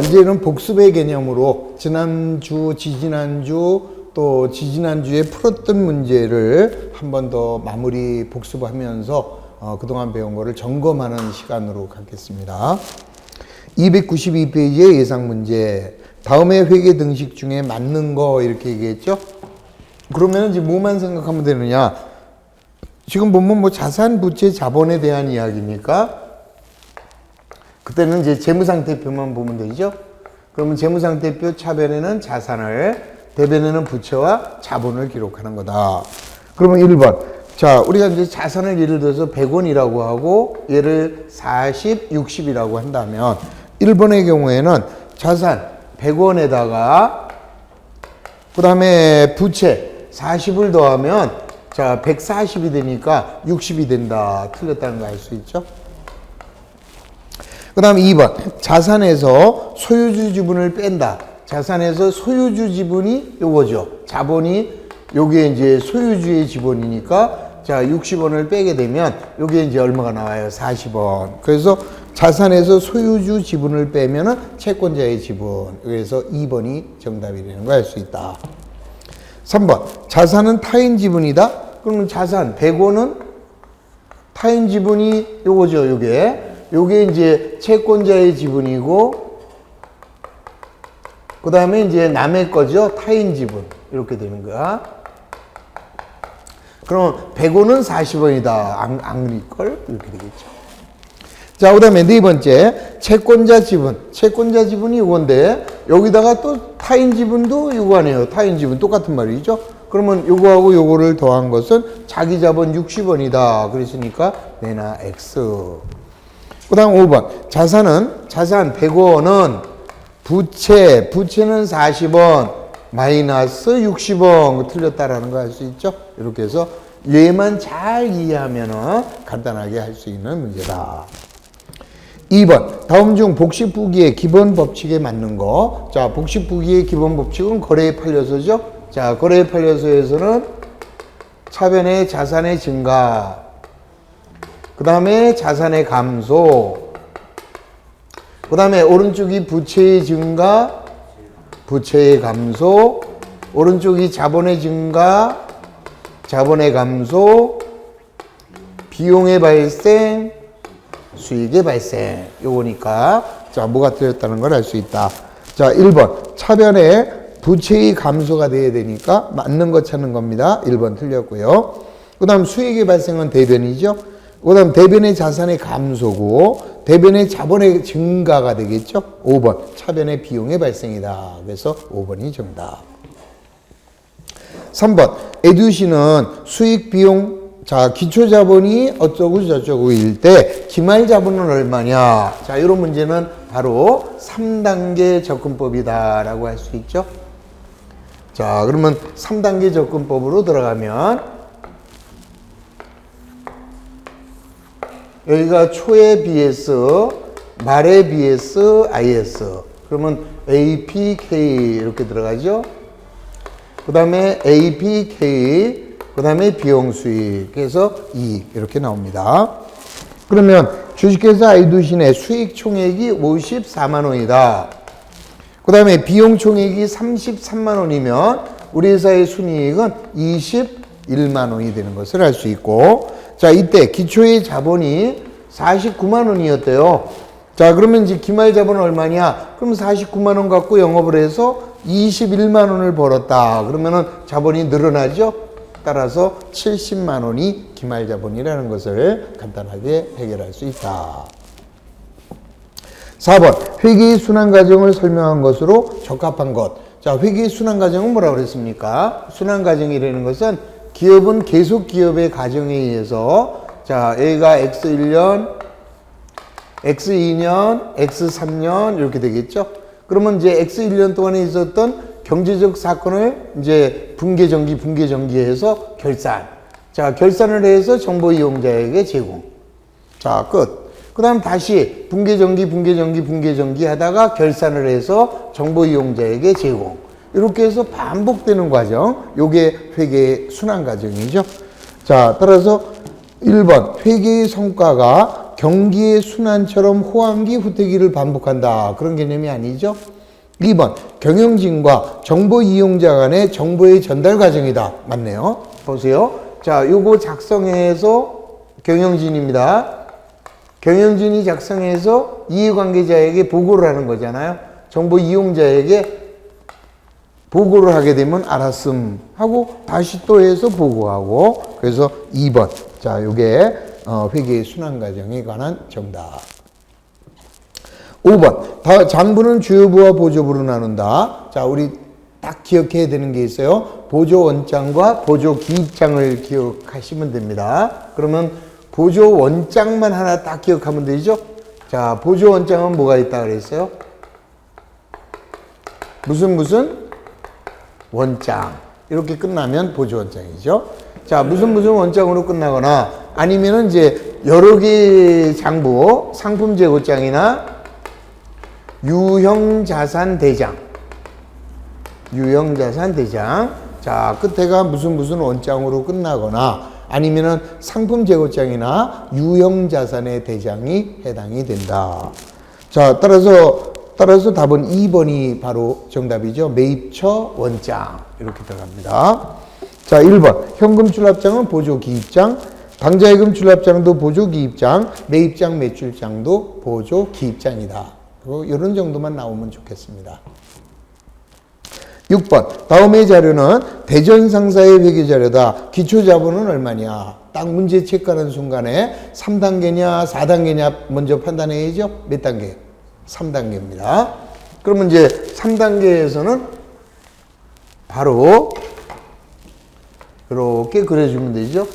이제는 복습의 개념으로 지난주, 지지난주, 또 지지난주에 풀었던 문제를 한 번 더 마무리 복습하면서 그동안 배운 거를 점검하는 시간으로 갖겠습니다. 292페이지의 예상 문제. 다음에 회계 등식 중에 맞는 거 이렇게 얘기했죠? 그러면 이제 뭐만 생각하면 되느냐? 지금 보면 뭐 자산, 부채, 자본에 대한 이야기입니까? 그때는 이제 재무상태표만 보면 되죠. 그러면 재무상태표 차변에는 자산을, 대변에는 부채와 자본을 기록하는 거다. 그러면 1번. 자, 우리가 이제 자산을 예를 들어서 100원이라고 하고 얘를 40, 60이라고 한다면 1번의 경우에는 자산 100원에다가 그 다음에 부채 40을 더하면 자, 140이 되니까 60이 된다. 틀렸다는 거 알 수 있죠? 그 다음 2번. 자산에서 소유주 지분을 뺀다. 자산에서 소유주 지분이 요거죠. 자본이 요게 이제 소유주의 지분이니까 자, 60원을 빼게 되면 요게 이제 얼마가 나와요? 40원. 그래서 자산에서 소유주 지분을 빼면은 채권자의 지분. 그래서 2번이 정답이 되는 거 알 수 있다. 3번. 자산은 타인 지분이다. 그러면 자산 100원은 타인 지분이 요거죠. 요게 이제 채권자의 지분이고, 그 다음에 이제 남의 거죠. 타인 지분. 이렇게 되는 거야. 그럼 100원은 40원이다. 안 그릴걸? 이렇게 되겠죠. 자, 그 다음에 네 번째. 채권자 지분. 채권자 지분이 이건데, 여기다가 또 타인 지분도 이거 아니에요. 타인 지분. 똑같은 말이죠. 그러면 요거하고 요거를 더한 것은 자기 자본 60원이다. 그랬으니까 내나 X. 그 다음 5번. 자산 100원은 부채는 40원 마이너스 60원 틀렸다라는 거 알 수 있죠? 이렇게 해서 얘만 잘 이해하면 간단하게 할 수 있는 문제다. 2번. 다음 중 복식부기의 기본 법칙에 맞는 거. 자, 복식부기의 기본 법칙은 거래에 팔려서죠? 자, 거래에 팔려서에서는 차변의 자산의 증가, 그 다음에 자산의 감소, 그 다음에 오른쪽이 부채의 증가, 부채의 감소, 오른쪽이 자본의 증가, 자본의 감소, 비용의 발생, 수익의 발생. 요거니까 자, 뭐가 틀렸다는 걸 알 수 있다. 자, 1번. 차변에 부채의 감소가 돼야 되니까 맞는 거 찾는 겁니다. 1번 틀렸고요. 그 다음 수익의 발생은 대변이죠. 그 다음 대변의 자산의 감소고 대변의 자본의 증가가 되겠죠. 5번. 차변의 비용의 발생이다. 그래서 5번이 정답. 3번. 에듀시는 수익 비용, 자, 기초자본이 어쩌고 저쩌고일 때 기말자본은 얼마냐. 자, 이런 문제는 바로 3단계 접근법이다 라고 할 수 있죠. 자, 그러면 3단계 접근법으로 들어가면 여기가 초에 BS, 말에 BS, IS. 그러면 APK 이렇게 들어가죠. 그 다음에 APK, 그 다음에 비용수익. 그래서 이익 이렇게 나옵니다. 그러면 주식회사 아이두신의 수익 총액이 54만 원이다. 그 다음에 비용 총액이 33만 원이면 우리 회사의 순이익은 21만 원이 되는 것을 알 수 있고, 자, 이때 기초의 자본이 49만 원이었대요. 자, 그러면 이제 기말 자본은 얼마냐? 그럼 49만 원 갖고 영업을 해서 21만 원을 벌었다. 그러면은 자본이 늘어나죠? 따라서 70만 원이 기말 자본이라는 것을 간단하게 해결할 수 있다. 4번. 회계의 순환 과정을 설명한 것으로 적합한 것. 자, 회계의 순환 과정은 뭐라고 그랬습니까? 순환 과정이라는 것은 기업은 계속 기업의 과정에 의해서 자, A가 X1년, X2년, X3년 이렇게 되겠죠? 그러면 이제 X1년 동안에 있었던 경제적 사건을 이제 분계정기해서 결산. 자, 결산을 해서 정보 이용자에게 제공. 자, 끝. 그 다음 다시 분계정기 하다가 결산을 해서 정보 이용자에게 제공. 이렇게 해서 반복되는 과정. 요게 회계의 순환 과정이죠. 자, 따라서 1번 회계의 성과가 경기의 순환처럼 호황기, 후퇴기를 반복한다. 그런 개념이 아니죠. 2번, 경영진과 정보 이용자 간의 정보의 전달 과정이다. 맞네요. 보세요. 자, 요거 작성해서 경영진입니다. 경영진이 작성해서 이해관계자에게 보고를 하는 거잖아요. 정보 이용자에게 보고를 하게 되면 알았음 하고 다시 또 해서 보고하고, 그래서 2번. 자, 요게 회계의 순환 과정에 관한 정답. 5번. 장부는 주요부와 보조부로 나눈다. 자, 우리 딱 기억해야 되는 게 있어요. 보조원장과 보조기입장을 기억하시면 됩니다. 그러면 보조원장만 하나 딱 기억하면 되죠. 자, 보조원장은 뭐가 있다 그랬어요? 무슨 원장. 이렇게 끝나면 보조원장이죠. 자, 무슨 원장으로 끝나거나 아니면은 이제 여러 개의 장부, 상품재고장이나 유형자산대장. 자, 끝에가 무슨 원장으로 끝나거나 아니면은 상품재고장이나 유형자산의 대장이 해당이 된다. 자, 따라서 답은 2번이 바로 정답이죠. 매입처 원장. 이렇게 들어갑니다. 자, 1번. 현금 출납장은 보조기입장, 당좌예금 출납장도 보조기입장, 매입장, 매출장도 보조기입장이다. 이런 정도만 나오면 좋겠습니다. 6번. 다음의 자료는 대전상사의 회계자료다. 기초자본은 얼마냐? 딱 문제 체크하는 순간에 3단계냐 4단계냐 먼저 판단해야죠. 몇 단계? 3단계입니다. 그러면 이제 3단계에서는 바로 이렇게 그려주면 되죠.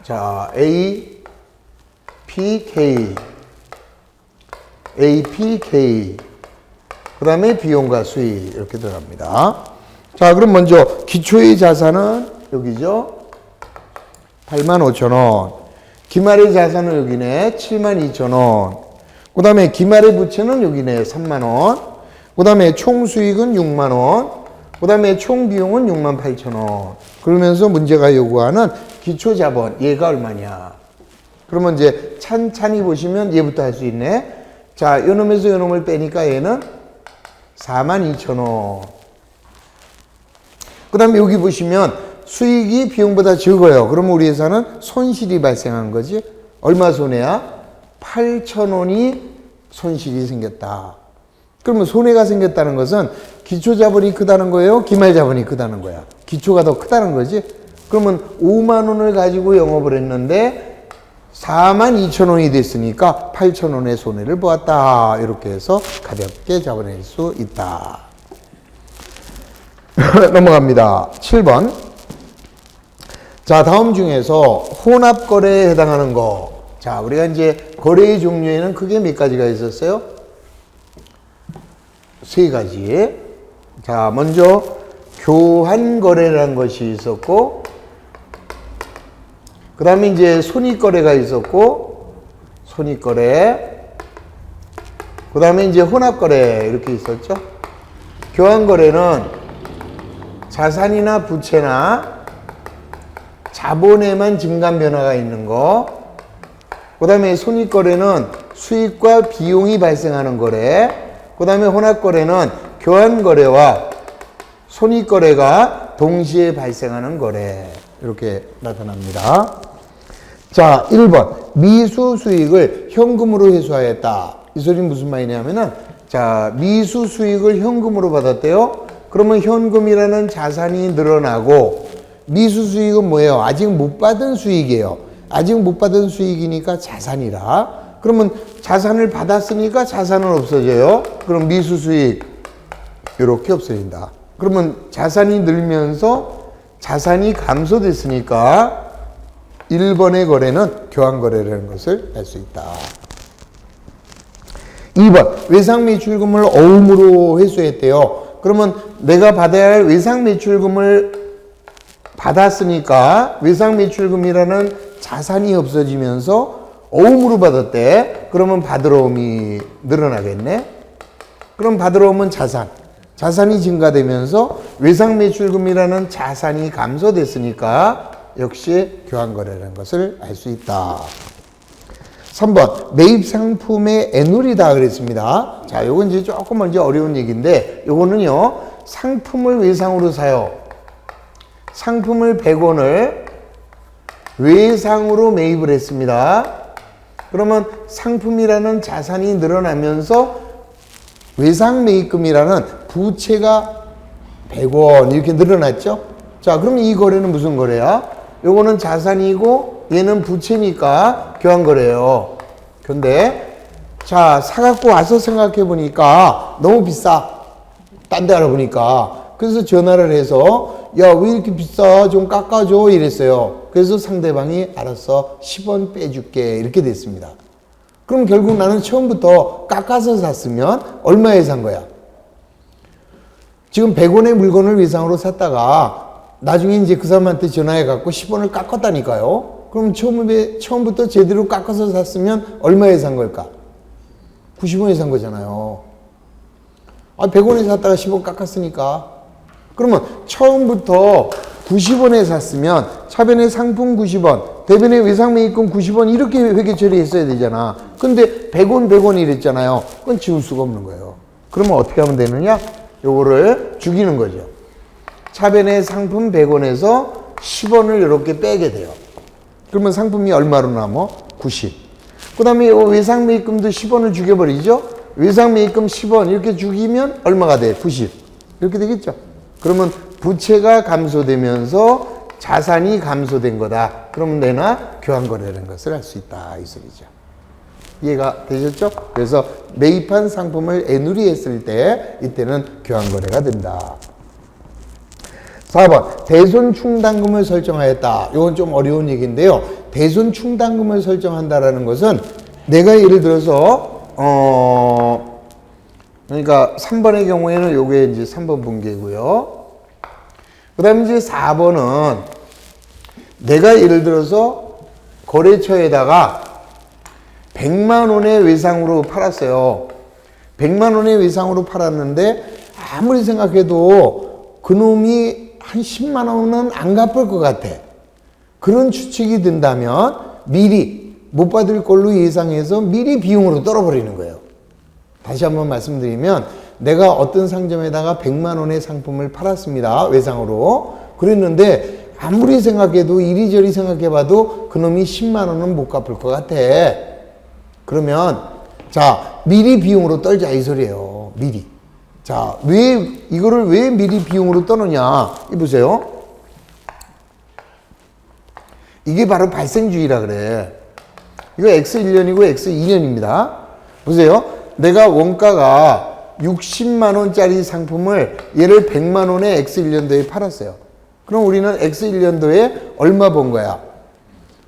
자, A, P, K. 그 다음에 비용과 수익 이렇게 들어갑니다. 자, 그럼 먼저 기초의 자산은 여기죠. 85,000원. 기말의 자산은 여기네. 72,000원. 그 다음에 기말의 부채는 여기네. 3만원. 그 다음에 총 수익은 6만원. 그 다음에 총 비용은 68,000원. 그러면서 문제가 요구하는 기초자본, 얘가 얼마냐. 그러면 이제 찬찬히 보시면 얘부터 할 수 있네. 자, 요놈에서 요놈을 빼니까 얘는 42,000원. 그 다음에 여기 보시면 수익이 비용보다 적어요. 그러면 우리 회사는 손실이 발생한 거지. 얼마 손해야? 8,000원이 손실이 생겼다. 그러면 손해가 생겼다는 것은 기초자본이 크다는 거예요? 기말자본이 크다는 거야? 기초가 더 크다는 거지. 그러면 5만 원을 가지고 영업을 했는데 42,000원이 됐으니까 8,000원의 손해를 보았다. 이렇게 해서 가볍게 잡아낼 수 있다. 넘어갑니다. 7번. 자, 다음 중에서 혼합거래에 해당하는 거. 자, 우리가 이제 거래의 종류에는 크게 몇 가지가 있었어요? 3가지. 자, 먼저 교환거래라는 것이 있었고, 그 다음에 이제 손익거래가 있었고, 손익거래. 그 다음에 이제 혼합거래 이렇게 있었죠. 교환거래는 자산이나 부채나 자본에만 증감 변화가 있는 거. 그 다음에 손익거래는 수익과 비용이 발생하는 거래. 그 다음에 혼합거래는 교환거래와 손익거래가 동시에 발생하는 거래. 이렇게 나타납니다. 자, 1번. 미수 수익을 현금으로 회수하였다. 이 소리는 무슨 말이냐면은, 자, 미수 수익을 현금으로 받았대요. 그러면 현금이라는 자산이 늘어나고, 미수 수익은 뭐예요? 아직 못 받은 수익이에요. 아직 못 받은 수익이니까 자산이라. 그러면 자산을 받았으니까 자산은 없어져요. 그럼 미수 수익 이렇게 없어진다. 그러면 자산이 늘면서 자산이 감소됐으니까 1번의 거래는 교환거래라는 것을 알 수 있다. 2번. 외상매출금을 어음으로 회수했대요. 그러면 내가 받아야 할 외상매출금을 받았으니까 외상매출금이라는 자산이 없어지면서 어음으로 받았대. 그러면 받으러옴이 늘어나겠네. 그럼 받으러옴은 자산이 증가되면서 외상매출금이라는 자산이 감소됐으니까 역시 교환거래라는 것을 알 수 있다. 3번 매입 상품의 애누리다 그랬습니다. 자, 요건 이제 조금 먼저 어려운 얘기인데 요거는요. 상품을 외상으로 사요. 상품을 100원을 외상으로 매입을 했습니다. 그러면 상품이라는 자산이 늘어나면서 외상 매입금이라는 부채가 100원 이렇게 늘어났죠. 자, 그럼 이 거래는 무슨 거래야? 요거는 자산이고 얘는 부채니까 교환거래예요. 근데 자, 사갖고 와서 생각해 보니까 너무 비싸. 딴 데 알아보니까. 그래서 전화를 해서 야, 왜 이렇게 비싸? 좀 깎아줘 이랬어요. 그래서 상대방이 알았어 10원 빼줄게 이렇게 됐습니다. 그럼 결국 나는 처음부터 깎아서 샀으면 얼마에 산 거야? 지금 100원의 물건을 외상으로 샀다가 나중에 이제 그 사람한테 전화해 갖고 10원을 깎았다니까요. 그럼 처음부터 제대로 깎아서 샀으면 얼마에 산 걸까? 90원에 산 거잖아요. 100원에 샀다가 10원 깎았으니까. 그러면 처음부터 90원에 샀으면 차변의 상품 90원, 대변의 외상매입금 90원 이렇게 회계 처리했어야 되잖아. 근데 100원 이랬잖아요. 그건 지울 수가 없는 거예요. 그러면 어떻게 하면 되느냐? 요거를 죽이는 거죠. 차변의 상품 100원에서 10원을 이렇게 빼게 돼요. 그러면 상품이 얼마로 남아? 90. 그 다음에 외상매입금도 10원을 죽여버리죠? 외상매입금 10원 이렇게 죽이면 얼마가 돼? 90. 이렇게 되겠죠? 그러면 부채가 감소되면서 자산이 감소된 거다. 그러면 내나 교환거래라는 것을 할 수 있다. 이 소리죠. 이해가 되셨죠? 그래서 매입한 상품을 애누리했을 때 이때는 교환거래가 된다. 4번 대손 충당금을 설정하였다. 이건 좀 어려운 얘기인데요. 대손 충당금을 설정한다라는 것은 내가 예를 들어서 그러니까 3번의 경우에는 요게 이제 3번 분계고요. 그 다음에 이제 4번은 내가 예를 들어서 거래처에다가 100만 원의 외상으로 팔았어요. 100만 원의 외상으로 팔았는데 아무리 생각해도 그놈이 한 10만 원은 안 갚을 것 같아. 그런 추측이 든다면 미리 못 받을 걸로 예상해서 미리 비용으로 떨어버리는 거예요. 다시 한번 말씀드리면 내가 어떤 상점에다가 100만 원의 상품을 팔았습니다. 외상으로. 그랬는데 아무리 생각해도 이리저리 생각해봐도 그놈이 10만 원은 못 갚을 것 같아. 그러면 자 미리 비용으로 떨자 이 소리예요. 미리. 자, 이거를 왜 미리 비용으로 떠느냐? 이 보세요. 이게 바로 발생주의라 그래. 이거 X1년이고 X2년입니다. 보세요. 내가 원가가 60만 원짜리 상품을 얘를 100만 원에 X1년도에 팔았어요. 그럼 우리는 X1년도에 얼마 번 거야?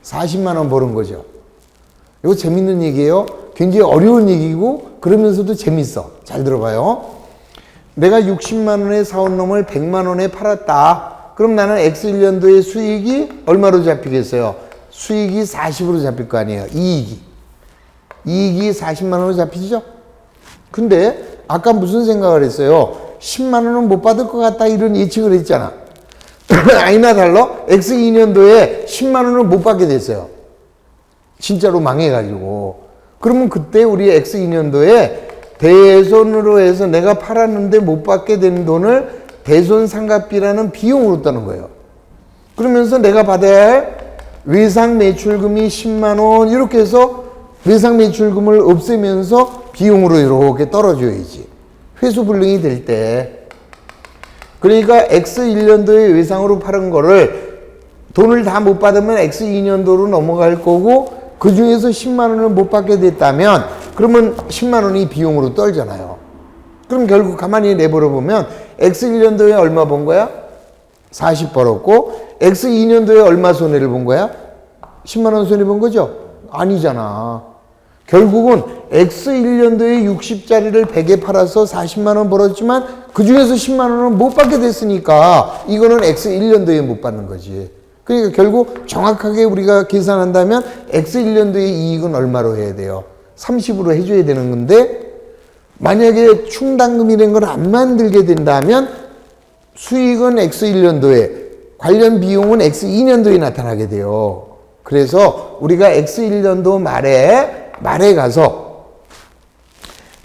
40만 원 버는 거죠. 이거 재밌는 얘기예요. 굉장히 어려운 얘기고 그러면서도 재밌어. 잘 들어봐요. 내가 60만 원에 사온 놈을 100만 원에 팔았다. 그럼 나는 X1년도의 수익이 얼마로 잡히겠어요? 수익이 40으로 잡힐 거 아니에요. 이익이 40만 원으로 잡히죠? 근데 아까 무슨 생각을 했어요? 10만 원은 못 받을 것 같다 이런 예측을 했잖아. 아니나 달러 X2년도에 10만 원을 못 받게 됐어요. 진짜로 망해가지고. 그러면 그때 우리 X2년도에 대손으로 해서 내가 팔았는데 못 받게 된 돈을 대손 상각비라는 비용으로 떠는 거예요. 그러면서 내가 받아야 할 외상 매출금이 10만 원 이렇게 해서 외상 매출금을 없애면서 비용으로 이렇게 떨어져야지. 회수불능이 될 때. 그러니까 X1년도에 외상으로 팔은 거를 돈을 다 못 받으면 X2년도로 넘어갈 거고 그 중에서 10만 원을 못 받게 됐다면 그러면 10만 원이 비용으로 떨잖아요. 그럼 결국 가만히 내버려 보면 X1년도에 얼마 번 거야? 40 벌었고 X2년도에 얼마 손해를 본 거야? 10만 원 손해 본 거죠? 아니잖아. 결국은 X1년도에 60짜리를 100에 팔아서 40만 원 벌었지만 그 중에서 10만 원은 못 받게 됐으니까 이거는 X1년도에 못 받는 거지. 그러니까 결국 정확하게 우리가 계산한다면 X1년도의 이익은 얼마로 해야 돼요? 30으로 해줘야 되는 건데 만약에 충당금이라는 걸 안 만들게 된다면 수익은 X1년도에 관련 비용은 X2년도에 나타나게 돼요. 그래서 우리가 X1년도 말에 가서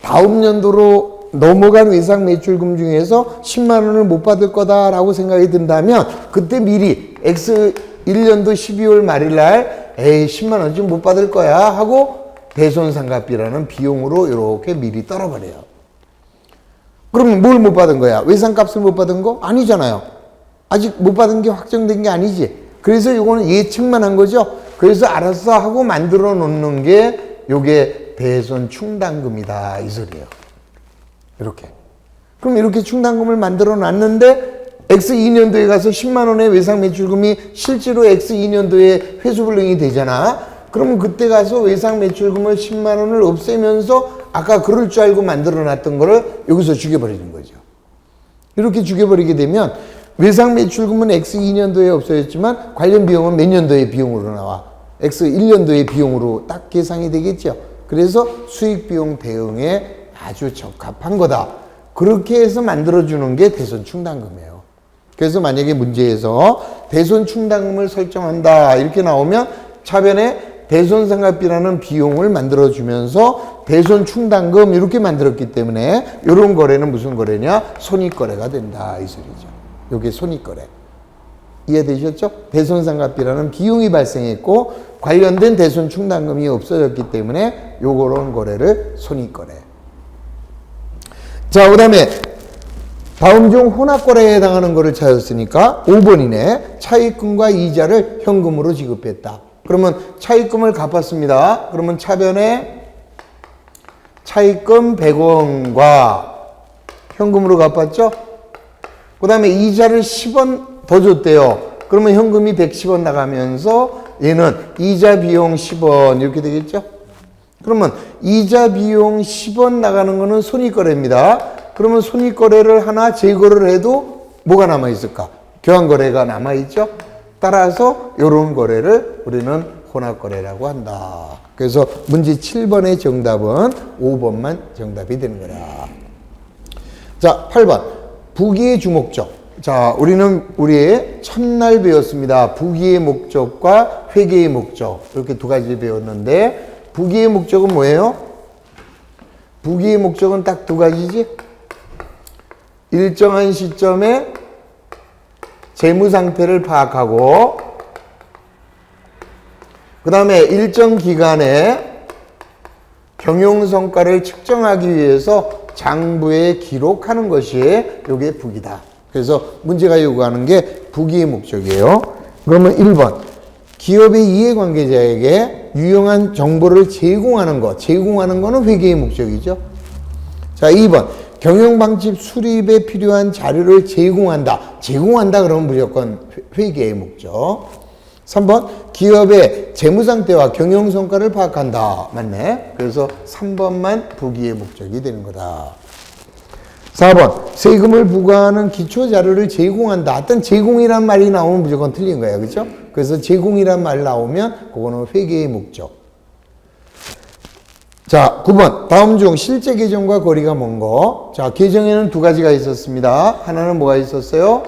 다음 연도로 넘어간 외상 매출금 중에서 10만 원을 못 받을 거다라고 생각이 든다면 그때 미리 X1년도 12월 말일 날 에이 10만 원 좀 못 받을 거야 하고 대손상가비라는 비용으로 이렇게 미리 떨어버려요. 그러면 뭘 못 받은 거야? 외상값을 못 받은 거? 아니잖아요. 아직 못 받은 게 확정된 게 아니지. 그래서 이거는 예측만 한 거죠. 그래서 알았어 하고 만들어 놓는 게 요게 대손 충당금이다 이 소리예요. 이렇게. 그럼 이렇게 충당금을 만들어 놨는데 X2년도에 가서 10만 원의 외상 매출금이 실제로 X2년도에 회수불능이 되잖아. 그러면 그때 가서 외상 매출금을 10만 원을 없애면서 아까 그럴 줄 알고 만들어 놨던 거를 여기서 죽여버리는 거죠. 이렇게 죽여버리게 되면 외상 매출금은 X2년도에 없어졌지만 관련 비용은 몇 년도의 비용으로 나와? X1년도의 비용으로 딱 계산이 되겠죠. 그래서 수익 비용 대응에 아주 적합한 거다. 그렇게 해서 만들어주는 게 대손 충당금이에요. 그래서 만약에 문제에서 대손 충당금을 설정한다 이렇게 나오면 차변에 대손상가비라는 비용을 만들어주면서 대손 충당금 이렇게 만들었기 때문에 이런 거래는 무슨 거래냐? 손익거래가 된다 이 소리죠. 이게 손익거래. 이해되셨죠? 대손상가비라는 비용이 발생했고 관련된 대손 충당금이 없어졌기 때문에 요런 거래를 손익거래. 자, 그 다음에 다음 중 혼합거래에 해당하는 거를 찾았으니까 5번이네. 차입금과 이자를 현금으로 지급했다. 그러면 차입금을 갚았습니다. 그러면 차변에 차입금 100원과 현금으로 갚았죠? 그 다음에 이자를 10원 더 줬대요. 그러면 현금이 110원 나가면서 얘는 이자 비용 10원 이렇게 되겠죠? 그러면 이자 비용 10원 나가는 거는 손익거래입니다. 그러면 손익거래를 하나 제거를 해도 뭐가 남아있을까? 교환거래가 남아있죠? 따라서 이런 거래를 우리는 혼합거래라고 한다. 그래서 문제 7번의 정답은 5번만 정답이 되는 거야. 자, 8번. 부기의 주목적. 자, 우리는 우리의 첫날 배웠습니다. 부기의 목적과 회계의 목적. 이렇게 두 가지 배웠는데 부기의 목적은 뭐예요? 부기의 목적은 딱 두 가지지. 일정한 시점에 재무 상태를 파악하고 그 다음에 일정 기간에 경영 성과를 측정하기 위해서 장부에 기록하는 것이 이게 부기다. 그래서 문제가 요구하는 게 부기의 목적이에요. 그러면 1번 기업의 이해관계자에게 유용한 정보를 제공하는 것. 제공하는 거는 회계의 목적이죠. 자, 2번 경영방집 수립에 필요한 자료를 제공한다. 제공한다 그러면 무조건 회계의 목적. 3번 기업의 재무상태와 경영성과를 파악한다. 맞네. 그래서 3번만 부기의 목적이 되는 거다. 4번 세금을 부과하는 기초자료를 제공한다. 어떤 제공이란 말이 나오면 무조건 틀린 거예요. 그렇죠? 그래서 제공이란 말 나오면 그거는 회계의 목적. 자, 9번. 다음 중 실제 계정과 거리가 먼 거. 자, 계정에는 두 가지가 있었습니다. 하나는 뭐가 있었어요?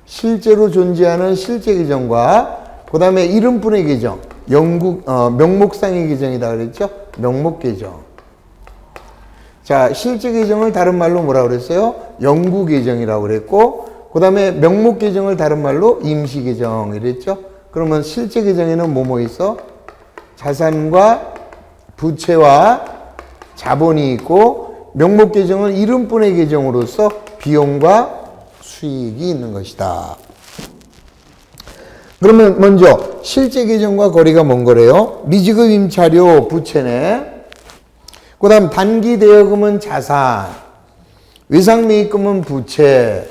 실제로 존재하는 실제 계정과 그 다음에 이름뿐의 계정. 명목상의 계정이다 그랬죠? 명목 계정. 자, 실제 계정을 다른 말로 뭐라 그랬어요? 영구 계정이라고 그랬고 그 다음에 명목 계정을 다른 말로 임시 계정 이랬죠? 그러면 실제 계정에는 뭐뭐 있어? 자산과 부채와 자본이 있고 명목 계정은 이름뿐의 계정으로서 비용과 수익이 있는 것이다. 그러면 먼저 실제 계정과 거리가 먼 거래요. 미지급 임차료 부채네. 그 다음 단기 대여금은 자산, 외상매입금은 부채,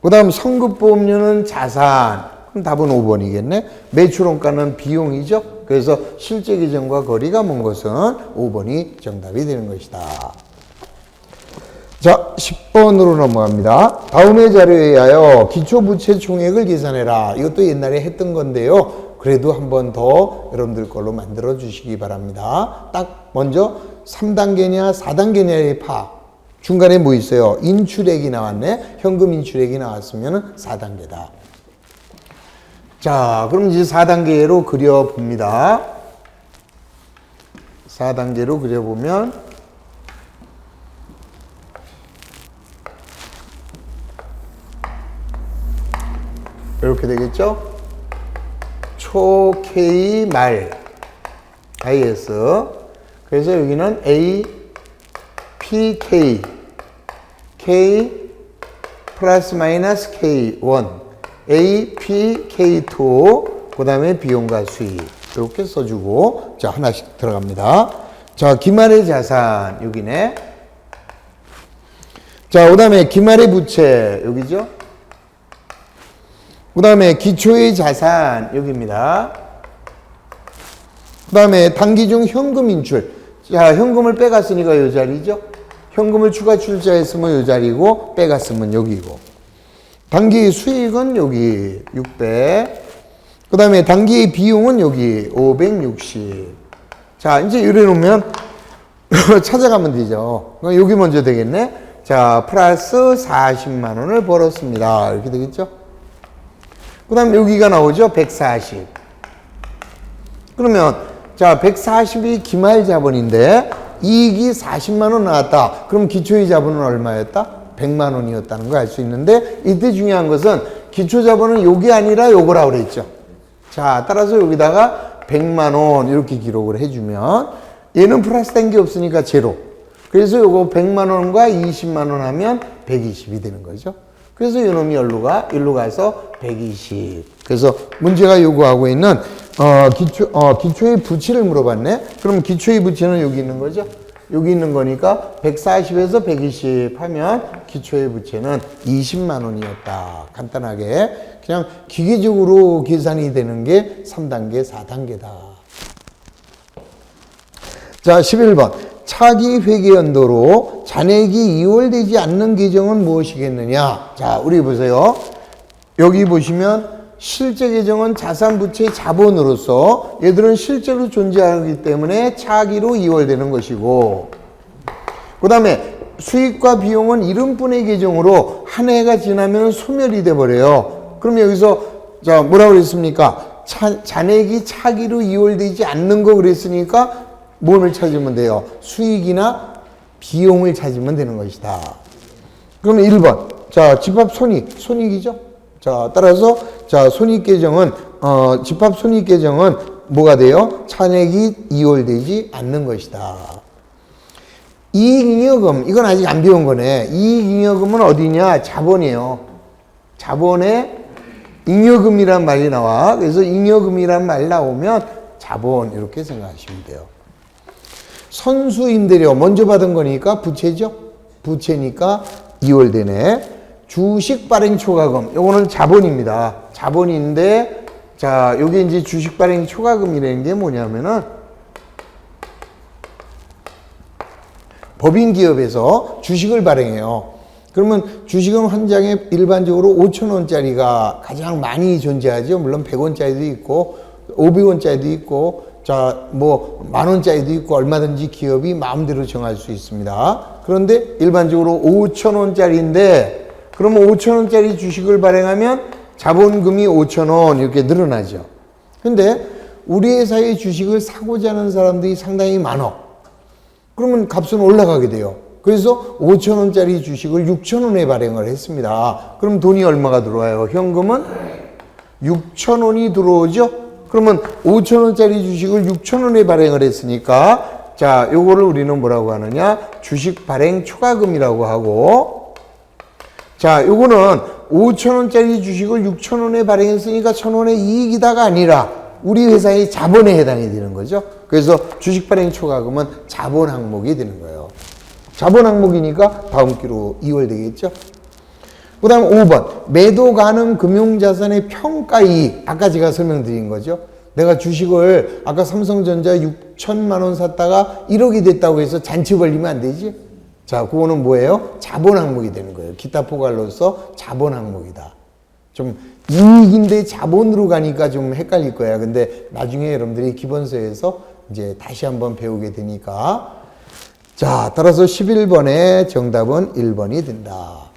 그 다음 성급보험료는 자산. 그럼 답은 5번이겠네. 매출원가는 비용이죠. 그래서 실제 계정과 거리가 먼 것은 5번이 정답이 되는 것이다. 자, 10번으로 넘어갑니다. 다음의 자료에 의하여 기초부채 총액을 계산해라. 이것도 옛날에 했던 건데요. 그래도 한 번 더 여러분들 걸로 만들어 주시기 바랍니다. 딱 먼저 3단계냐 4단계냐의 파악. 중간에 뭐 있어요? 인출액이 나왔네. 현금 인출액이 나왔으면 4단계다. 자, 그럼 이제 4단계로 그려봅니다. 4단계로 그려보면 이렇게 되겠죠? 초 K 말 IS. 그래서 여기는 A, P, K, K 플러스 마이너스 K1, A, P, K2, 그 다음에 비용과 수익. 이렇게 써주고, 자, 하나씩 들어갑니다. 자, 기말의 자산, 여기네. 자, 그 다음에 기말의 부채, 여기죠? 그 다음에 기초의 자산, 여기입니다. 그 다음에 단기 중 현금 인출. 자, 현금을 빼갔으니까 이 자리죠? 현금을 추가 출자했으면 이 자리고, 빼갔으면 여기고. 단기 수익은 여기 600. 그 다음에 단기 비용은 여기 560. 자, 이제 이래 놓으면 찾아가면 되죠. 그럼 여기 먼저 되겠네. 자, 플러스 40만 원을 벌었습니다. 이렇게 되겠죠? 그 다음 여기가 나오죠? 140. 그러면, 자, 140이 기말 자본인데, 이익이 40만 원 나왔다. 그럼 기초의 자본은 얼마였다? 100만 원이었다는 거 알 수 있는데, 이때 중요한 것은 기초 자본은 요게 아니라 요거라고 그랬죠. 자, 따라서 여기다가 100만 원 이렇게 기록을 해주면, 얘는 플러스 된 게 없으니까 제로. 그래서 요거 100만 원과 20만 원 하면 120이 되는 거죠. 그래서 이놈이 일로 가서 120. 그래서 문제가 요구하고 있는, 기초의 부채를 물어봤네? 그럼 기초의 부채는 여기 있는 거죠? 여기 있는 거니까 140에서 120 하면 기초의 부채는 20만 원이었다. 간단하게. 그냥 기계적으로 계산이 되는 게 3단계, 4단계다. 자, 11번. 차기 회계 연도로 잔액이 이월되지 않는 계정은 무엇이겠느냐? 자, 우리 보세요. 여기 보시면 실제 계정은 자산 부채의 자본으로서 얘들은 실제로 존재하기 때문에 차기로 이월되는 것이고, 그 다음에 수익과 비용은 이름뿐의 계정으로 한 해가 지나면 소멸이 돼버려요. 그럼 여기서 자, 뭐라고 그랬습니까? 잔액이 차기로 이월되지 않는 거 그랬으니까 뭐를 찾으면 돼요? 수익이나 비용을 찾으면 되는 것이다. 그러면 1번. 자, 집합 손익이죠? 자, 따라서, 자, 손익계정은, 집합 손익계정은 뭐가 돼요? 잔액이 이월되지 않는 것이다. 이익잉여금, 이건 아직 안 배운 거네. 이익잉여금은 어디냐? 자본이에요. 자본에 잉여금이란 말이 나와. 그래서 잉여금이란 말 나오면 자본, 이렇게 생각하시면 돼요. 선수임대료 먼저 받은 거니까 부채죠? 부채니까 이월되네. 주식 발행 초과금, 요거는 자본입니다. 자본인데, 자, 요게 이제 주식 발행 초과금이라는 게 뭐냐면은, 법인 기업에서 주식을 발행해요. 그러면 주식은 한 장에 일반적으로 5,000원짜리가 가장 많이 존재하죠. 물론 100원짜리도 있고, 500원짜리도 있고, 자, 뭐, 10,000원짜리도 있고, 얼마든지 기업이 마음대로 정할 수 있습니다. 그런데 일반적으로 5,000원짜리인데, 그러면 5,000원짜리 주식을 발행하면 자본금이 5,000원 이렇게 늘어나죠. 근데 우리 회사의 주식을 사고자 하는 사람들이 상당히 많아. 그러면 값은 올라가게 돼요. 그래서 5,000원짜리 주식을 6,000원에 발행을 했습니다. 그럼 돈이 얼마가 들어와요? 현금은 6,000원이 들어오죠? 그러면 5,000원짜리 주식을 6,000원에 발행을 했으니까, 자, 요거를 우리는 뭐라고 하느냐? 주식 발행 초과금이라고 하고, 자, 요거는 5,000원짜리 주식을 6,000원에 발행했으니까 1,000원의 이익이다가 아니라 우리 회사의 자본에 해당이 되는 거죠. 그래서 주식 발행 초과금은 자본 항목이 되는 거예요. 자본 항목이니까 다음 기로 이월되겠죠. 그 다음 5번. 매도 가능 금융자산의 평가이익. 아까 제가 설명드린 거죠. 내가 주식을 아까 삼성전자 6천만 원 샀다가 1억이 됐다고 해서 잔치 벌리면 안 되지. 자, 그거는 뭐예요? 자본 항목이 되는 거예요. 기타 포괄로서 자본 항목이다. 좀 이익인데 자본으로 가니까 좀 헷갈릴 거야. 근데 나중에 여러분들이 기본서에서 이제 다시 한번 배우게 되니까. 자, 따라서 11번의 정답은 1번이 된다.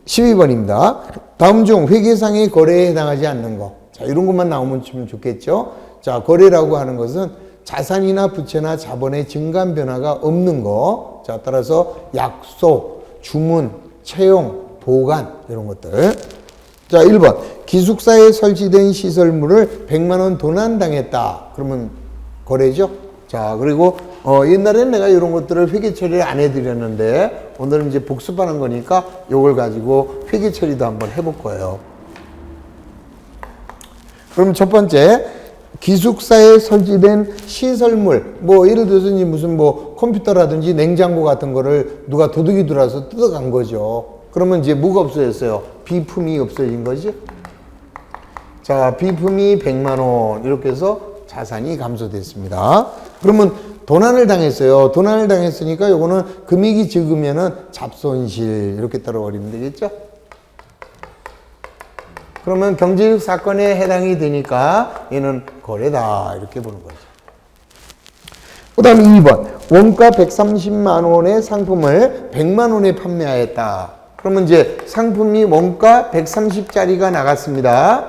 12번입니다. 다음 중 회계상의 거래에 해당하지 않는 거. 자, 이런 것만 나오면 좀 좋겠죠. 자, 거래라고 하는 것은 자산이나 부채나 자본의 증감 변화가 없는 거. 자, 따라서 약속, 주문, 채용, 보관 이런 것들. 자, 1번. 기숙사에 설치된 시설물을 100만 원 도난당했다. 그러면 거래죠. 자, 그리고 옛날에는 내가 이런 것들을 회계 처리를 안 해드렸는데 오늘은 이제 복습하는 거니까 이걸 가지고 회계 처리도 한번 해볼 거예요. 그럼 첫 번째, 기숙사에 설치된 시설물, 뭐 예를 들어서 이제 무슨 뭐 컴퓨터라든지 냉장고 같은 거를 누가 도둑이 들어와서 뜯어간 거죠. 그러면 이제 뭐가 없어졌어요? 비품이 없어진 거지. 자, 비품이 100만 원 이렇게 해서 자산이 감소됐습니다. 그러면 도난을 당했어요. 도난을 당했으니까 요거는 금액이 적으면은 잡손실 이렇게 따라버리면 되겠죠. 그러면 경제적 사건에 해당이 되니까 얘는 거래다 이렇게 보는 거죠. 그 다음에 2번. 원가 130만 원의 상품을 100만 원에 판매하였다. 그러면 이제 상품이 원가 130짜리가 나갔습니다.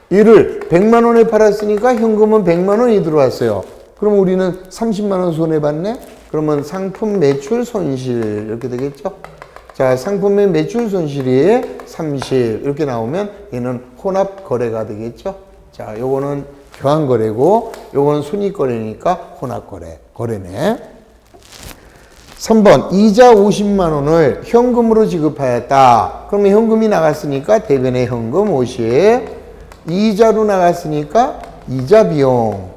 이를 100만 원에 팔았으니까 현금은 100만 원이 들어왔어요. 그럼 우리는 30만 원 손해봤네? 그러면 상품 매출 손실 이렇게 되겠죠? 자, 상품의 매출 손실이 30 이렇게 나오면 얘는 혼합 거래가 되겠죠? 자, 요거는 교환 거래고 요거는 순이익 거래니까 혼합 거래네. 3번. 이자 50만 원을 현금으로 지급하였다. 그러면 현금이 나갔으니까 대변의 현금 50. 이자로 나갔으니까 이자 비용.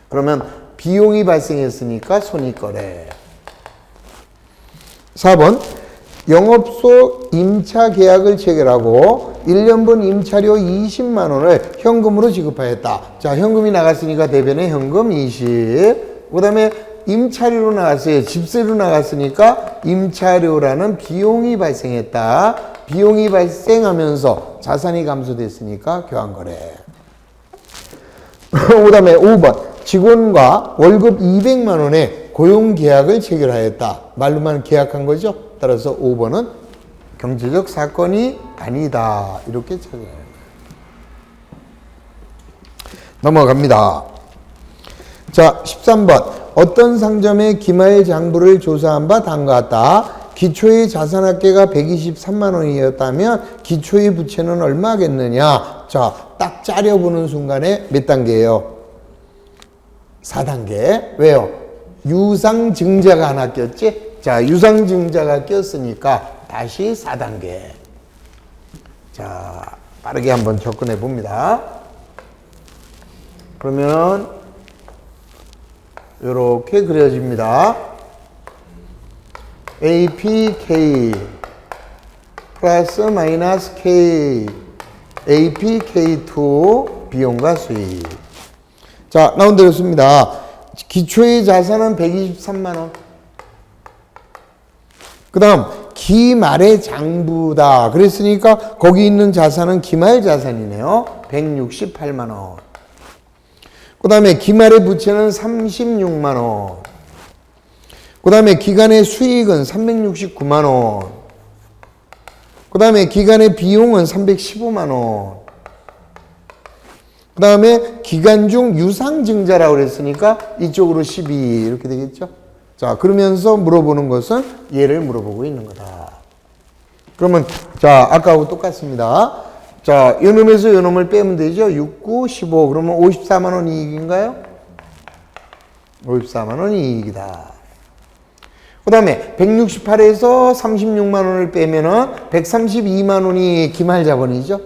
그러면 비용이 발생했으니까 손익거래. 4번. 영업소 임차 계약을 체결하고 1년분 임차료 20만 원을 현금으로 지급하였다. 자, 현금이 나갔으니까 대변의 현금 20. 그 다음에 임차료로 나갔어요. 집세로 나갔으니까 임차료라는 비용이 발생했다. 비용이 발생하면서 자산이 감소됐으니까 교환거래. 그 다음에 5번. 직원과 월급 200만 원의 고용계약을 체결하였다. 말로만 계약한 거죠. 따라서 5번은 경제적 사건이 아니다. 이렇게 찾아야 해요. 넘어갑니다. 자, 13번. 어떤 상점의 기말 장부를 조사한 바 다음과 같다. 기초의 자산합계가 123만 원이었다면 기초의 부채는 얼마겠느냐. 자, 딱 짜려보는 순간에 몇 단계예요? 4단계. 왜요? 유상증자가 하나 꼈지? 자, 유상증자가 꼈으니까 다시 4단계. 자, 빠르게 한번 접근해 봅니다. 그러면 이렇게 그려집니다. APK 플러스 마이너스 K APK2 비용과 수익. 자, 나온 대로 씁니다. 기초의 자산은 123만 원. 그 다음 기말의 장부다. 그랬으니까 거기 있는 자산은 기말 자산이네요. 168만 원. 그 다음에 기말의 부채는 36만 원. 그 다음에 기간의 수익은 369만 원. 그 다음에 기간의 비용은 315만 원. 그 다음에 기간 중 유상증자라고 그랬으니까 이쪽으로 12 이렇게 되겠죠. 자, 그러면서 물어보는 것은 얘를 물어보고 있는 거다. 그러면 자, 아까하고 똑같습니다. 자, 요놈에서 요놈을 빼면 되죠. 6, 9, 15 그러면 54만 원 이익인가요? 54만 원 이익이다. 그 다음에 168에서 36만 원을 빼면은 132만 원이 기말자본이죠.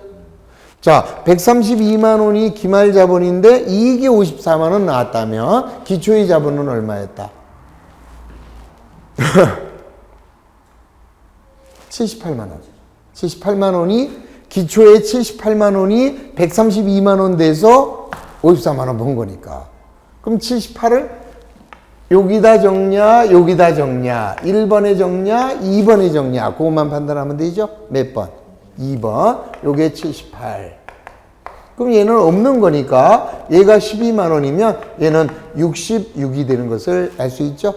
자, 132만 원이 기말자본인데 이익이 54만 원 나왔다면 기초의 자본은 얼마였다? 78만 원. 78만 원이 기초에 78만 원이 132만 원 돼서 54만 원 번 거니까. 그럼 78을 여기다 적냐, 여기다 적냐, 1번에 적냐, 2번에 적냐, 그것만 판단하면 되죠? 몇 번? 2번. 요게 78. 그럼 얘는 없는 거니까 얘가 12만 원이면 얘는 66이 되는 것을 알 수 있죠?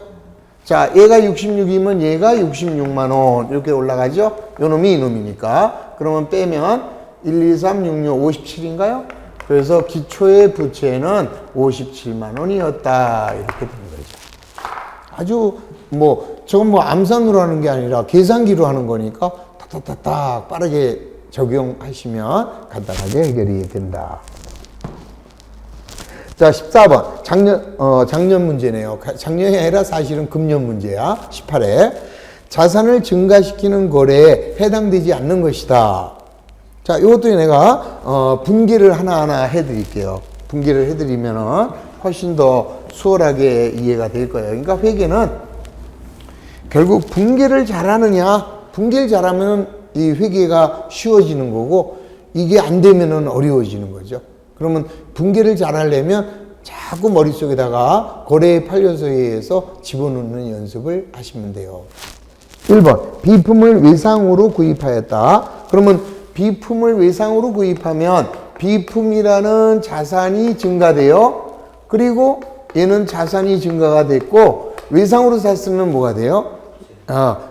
자, 얘가 66이면 얘가 66만 원 이렇게 올라가죠? 요 놈이 이 놈이니까. 그러면 빼면 1, 2, 3, 6, 6, 57인가요? 그래서 기초의 부채는 57만 원이었다. 이렇게 된 거죠. 아주 저건 암산으로 하는 게 아니라 계산기로 하는 거니까 탁탁탁탁 빠르게 적용하시면 간단하게 해결이 된다. 자, 14번. 작년 문제네요. 작년이 아니라 사실은 금년 문제야. 18회. 자산을 증가시키는 거래에 해당되지 않는 것이다. 자, 이것도 내가 분기를 하나하나 해드릴게요. 분기를 해드리면은 훨씬 더 수월하게 이해가 될 거예요. 그러니까 회계는 결국 분기를 잘하느냐, 분기를 잘하면 이 회계가 쉬워지는 거고, 이게 안 되면은 어려워지는 거죠. 그러면 분기를 잘하려면 자꾸 머릿속에다가 거래 판례서에서 집어넣는 연습을 하시면 돼요. 1번, 비품을 외상으로 구입하였다. 그러면 비품을 외상으로 구입하면 비품이라는 자산이 증가돼요. 그리고 얘는 자산이 증가가 됐고, 외상으로 샀으면 뭐가 돼요?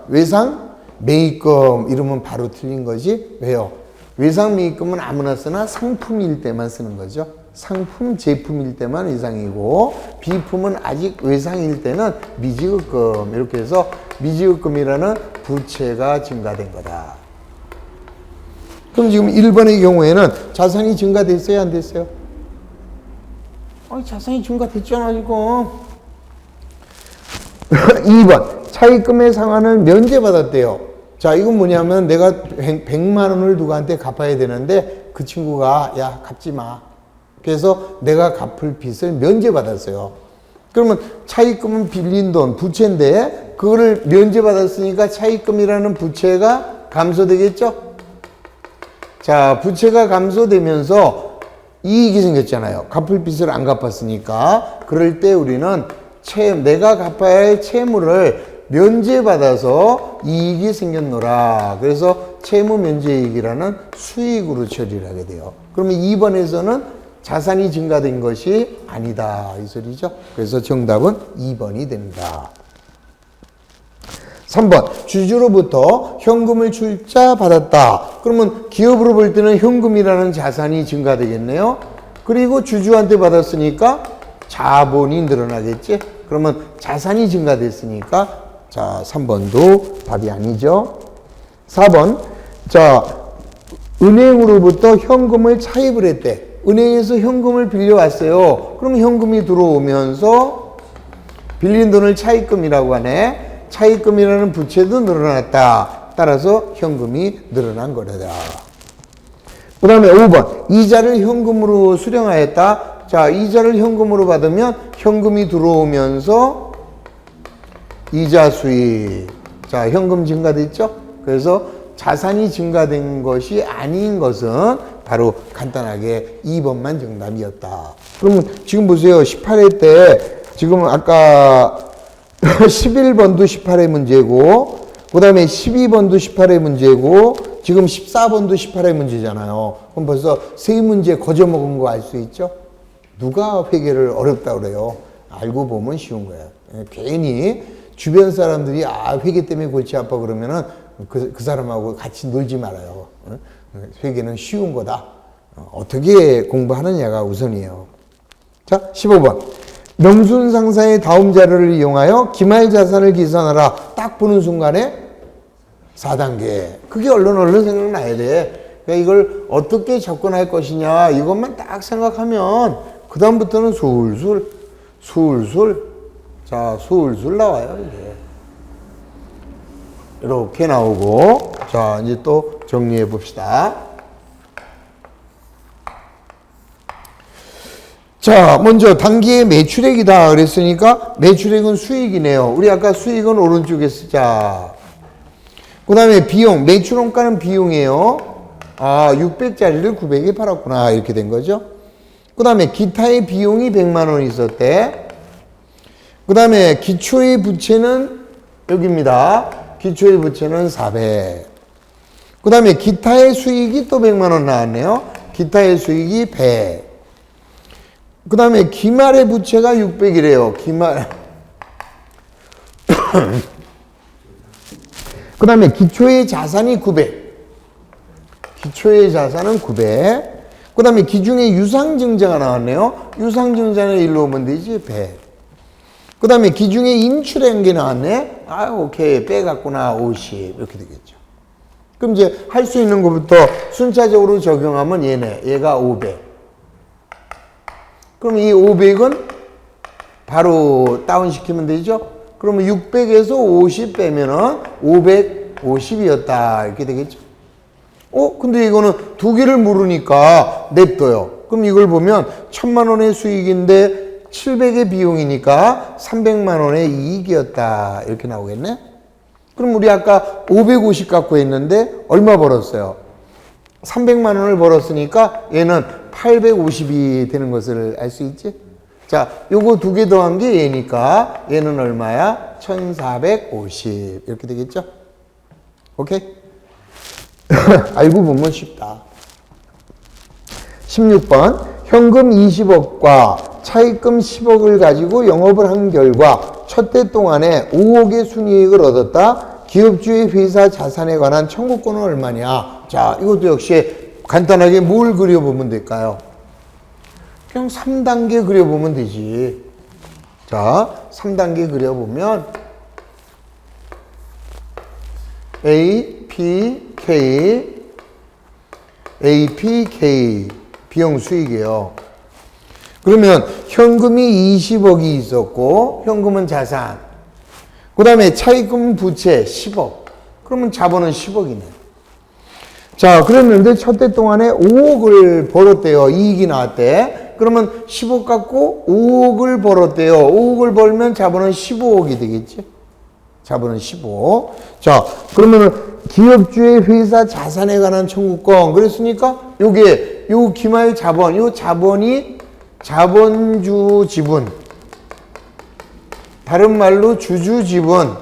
외상 매입금 이러면 바로 틀린 거지. 왜요? 외상 매입금은 아무나 쓰나 상품일 때만 쓰는 거죠. 상품 제품일 때만 외상이고, 비품은 아직 외상일 때는 미지급금. 이렇게 해서 미지급금이라는 부채가 증가된 거다. 그럼 지금 1번의 경우에는 자산이 증가됐어요, 안 됐어요? 자산이 증가됐잖아 지금. 2번, 차입금의 상환을 면제받았대요. 자, 이건 뭐냐면 내가 100만 원을 누구한테 갚아야 되는데 그 친구가 야, 갚지 마. 그래서 내가 갚을 빚을 면제받았어요. 그러면 차입금은 빌린 돈, 부채인데 그거를 면제받았으니까 차입금이라는 부채가 감소되겠죠? 자, 부채가 감소되면서 이익이 생겼잖아요. 갚을 빚을 안 갚았으니까. 그럴 때 우리는 내가 갚아야 할 채무를 면제받아서 이익이 생겼노라. 그래서 채무 면제이익이라는 수익으로 처리를 하게 돼요. 그러면 2번에서는 자산이 증가된 것이 아니다. 이 소리죠. 그래서 정답은 2번이 됩니다. 3번, 주주로부터 현금을 출자 받았다. 그러면 기업으로 볼 때는 현금이라는 자산이 증가되겠네요. 그리고 주주한테 받았으니까 자본이 늘어나겠지. 그러면 자산이 증가됐으니까 자, 3번도 답이 아니죠. 4번, 자, 은행으로부터 현금을 차입을 했대. 은행에서 현금을 빌려왔어요. 그럼 현금이 들어오면서 빌린 돈을 차입금이라고 하네. 차입금이라는 부채도 늘어났다. 따라서 현금이 늘어난 거다. 그 다음에 5번, 이자를 현금으로 수령하였다. 자, 이자를 현금으로 받으면 현금이 들어오면서 이자 수익. 자, 현금 증가됐죠? 그래서 자산이 증가된 것이 아닌 것은 바로 간단하게 2번만 정답이었다. 그러면 지금 보세요. 18회 때 지금 아까 11번도 18회 문제고, 그 다음에 12번도 18회 문제고, 지금 14번도 18회 문제잖아요. 그럼 벌써 세 문제 거저먹은 거 알 수 있죠? 누가 회계를 어렵다고 그래요? 알고 보면 쉬운 거예요. 괜히 주변 사람들이 회계 때문에 골치 아파 그러면은 그 사람하고 같이 놀지 말아요. 회계는 쉬운 거다. 어떻게 공부하느냐가 우선이에요. 자, 15번. 명순상사의 다음 자료를 이용하여 기말 자산을 계산하라. 딱 보는 순간에 4단계. 그게 얼른 생각나야 돼. 그러니까 이걸 어떻게 접근할 것이냐 이것만 딱 생각하면 그 다음부터는 술술 자, 술술 나와요. 이게 이렇게 나오고, 자, 이제 또 정리해 봅시다. 자, 먼저 단기의 매출액이다 그랬으니까 매출액은 수익이네요. 우리 아까 수익은 오른쪽에 쓰자. 그 다음에 비용, 매출원가는 비용이에요. 600짜리를 900에 팔았구나. 이렇게 된 거죠. 그 다음에 기타의 비용이 100만 원 있었대. 그 다음에 기초의 부채는 여기입니다. 기초의 부채는 400. 그 다음에 기타의 수익이 또 100만 원 나왔네요. 기타의 수익이 100. 그 다음에 기말의 부채가 600이래요. 기말. 그 다음에 기초의 자산이 900. 기초의 자산은 900. 그 다음에 기중에 유상증자가 나왔네요. 유상증자는 일로 오면 되지, 100. 그 다음에 기중에 인출한 게 나왔네. 아, 오케이. 빼갔구나, 50. 이렇게 되겠죠. 그럼 이제 할 수 있는 것부터 순차적으로 적용하면 얘가 500. 그럼 이 500은 바로 다운시키면 되죠? 그러면 600에서 50 빼면은 550이었다. 이렇게 되겠죠? 근데 이거는 두 개를 물으니까 냅둬요. 그럼 이걸 보면 1000만 원의 수익인데 700의 비용이니까 300만 원의 이익이었다. 이렇게 나오겠네? 그럼 우리 아까 550 갖고 했는데 얼마 벌었어요? 300만 원을 벌었으니까 얘는 850이 되는 것을 알 수 있지? 자, 요거 두 개 더한 게 얘니까 얘는 얼마야? 1450 이렇게 되겠죠? 오케이? 알고 보면 쉽다. 16번 현금 20억과 차입금 10억을 가지고 영업을 한 결과 첫 해 동안에 5억의 순이익을 얻었다. 기업주의 회사 자산에 관한 청구권은 얼마냐? 자, 이것도 역시 간단하게 뭘 그려보면 될까요? 그냥 3단계 그려보면 되지. 자, 3단계 그려보면 A, P, K, A, P, K 비용 수익이에요. 그러면 현금이 20억이 있었고 현금은 자산. 그 다음에 차입금 부채 10억. 그러면 자본은 10억이네. 자, 그랬는데 첫 해 동안에 5억을 벌었대요. 이익이 나왔대. 그러면 10억 갖고 5억을 벌었대요. 5억을 벌면 자본은 15억이 되겠지? 자본은 15. 자, 그러면은 기업주의 회사 자산에 관한 청구권. 그랬으니까 요게 요 기말 자본, 요 자본이 자본주 지분. 다른 말로 주주 지분.